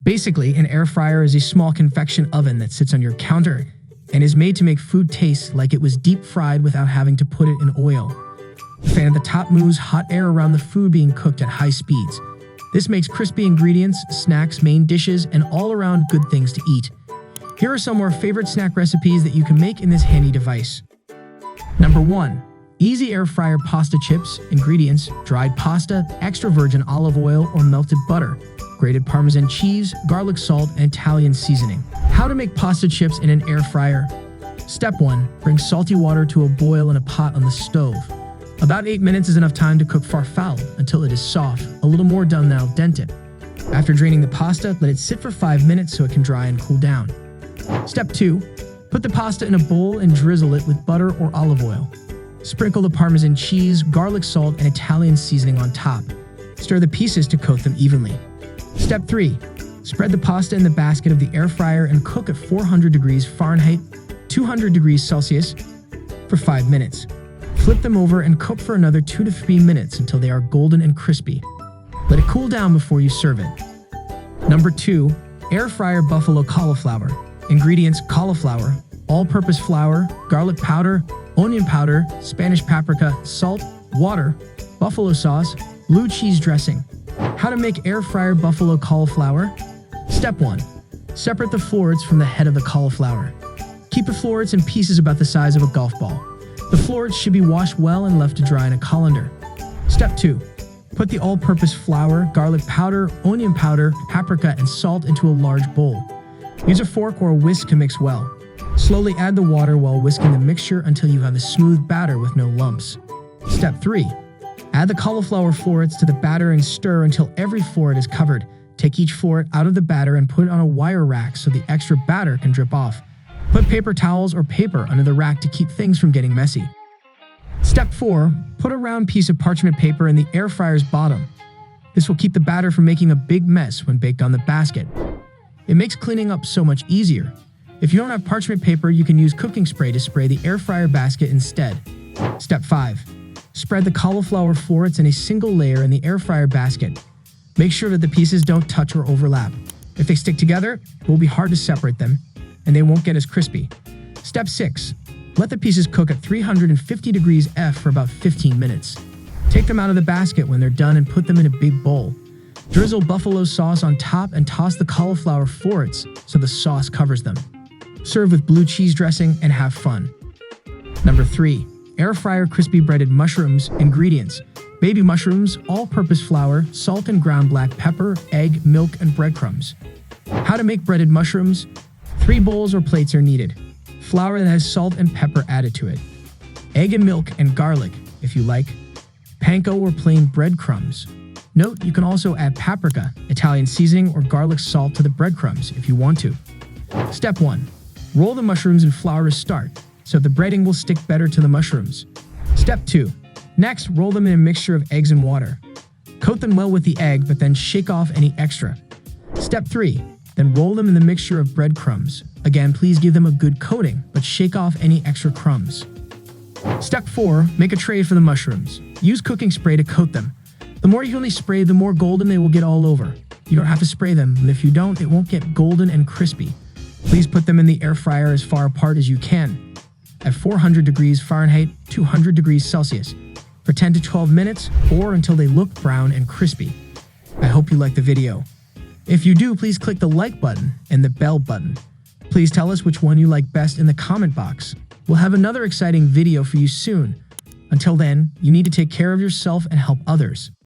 Basically, an air fryer is a small convection oven that sits on your counter and is made to make food taste like it was deep fried without having to put it in oil. The fan at the top moves hot air around the food being cooked at high speeds. This makes crispy ingredients, snacks, main dishes, and all-around good things to eat. Here are some more favorite snack recipes that you can make in this handy device. Number 1. Easy air fryer pasta chips. Ingredients: dried pasta, extra virgin olive oil or melted butter, grated Parmesan cheese, garlic salt, and Italian seasoning. How to make pasta chips in an air fryer. Step 1. Bring salty water to a boil in a pot on the stove. About 8 minutes is enough time to cook farfalle until it is soft, a little more done than al dente. After draining the pasta, let it sit for 5 minutes so it can dry and cool down. Step 2. Put the pasta in a bowl and drizzle it with butter or olive oil. Sprinkle the Parmesan cheese, garlic salt, and Italian seasoning on top. Stir the pieces to coat them evenly. Step 3. Spread the pasta in the basket of the air fryer and cook at 400 degrees Fahrenheit, 200 degrees Celsius for 5 minutes. Flip them over and cook for another 2 to 3 minutes until they are golden and crispy. Let it cool down before you serve it. Number 2. Air fryer buffalo cauliflower. Ingredients: cauliflower, all-purpose flour, garlic powder, onion powder, Spanish paprika, salt, water, buffalo sauce, blue cheese dressing. How to make air fryer buffalo cauliflower. Step 1. Separate the florets from the head of the cauliflower. Keep the florets in pieces about the size of a golf ball. The florets should be washed well and left to dry in a colander. Step 2. Put the all-purpose flour, garlic powder, onion powder, paprika, and salt into a large bowl. Use a fork or a whisk to mix well. Slowly add the water while whisking the mixture until you have a smooth batter with no lumps. Step 3. Add the cauliflower florets to the batter and stir until every floret is covered. Take each floret out of the batter and put it on a wire rack so the extra batter can drip off. Put paper towels or paper under the rack to keep things from getting messy. Step 4. Put a round piece of parchment paper in the air fryer's bottom. This will keep the batter from making a big mess when baked on the basket. It makes cleaning up so much easier. If you don't have parchment paper, you can use cooking spray to spray the air fryer basket instead. Step 5. Spread the cauliflower florets in a single layer in the air fryer basket. Make sure that the pieces don't touch or overlap. If they stick together, it will be hard to separate them, and they won't get as crispy. Step 6. Let the pieces cook at 350 degrees F for about 15 minutes. Take them out of the basket when they're done and put them in a big bowl. Drizzle buffalo sauce on top and toss the cauliflower florets so the sauce covers them. Serve with blue cheese dressing and have fun. Number 3. Air fryer crispy breaded mushrooms. Ingredients: baby mushrooms, all-purpose flour, salt and ground black pepper, egg, milk, and breadcrumbs. How to make breaded mushrooms. 3 bowls or plates are needed. Flour that has salt and pepper added to it. Egg and milk and garlic, if you like. Panko or plain breadcrumbs. Note, you can also add paprika, Italian seasoning, or garlic salt to the breadcrumbs if you want to. Step 1. Roll the mushrooms in flour to start, so the breading will stick better to the mushrooms. Step 2. Next, roll them in a mixture of eggs and water. Coat them well with the egg, but then shake off any extra. Step 3. Then roll them in the mixture of breadcrumbs. Again, please give them a good coating, but shake off any extra crumbs. Step 4. Make a tray for the mushrooms. Use cooking spray to coat them. The more evenly sprayed, the more golden they will get all over. You don't have to spray them, and if you don't, it won't get golden and crispy. Please put them in the air fryer as far apart as you can, at 400 degrees Fahrenheit, 200 degrees Celsius, for 10 to 12 minutes, or until they look brown and crispy. I hope you liked the video. If you do, please click the like button and the bell button. Please tell us which one you like best in the comment box. We'll have another exciting video for you soon. Until then, you need to take care of yourself and help others.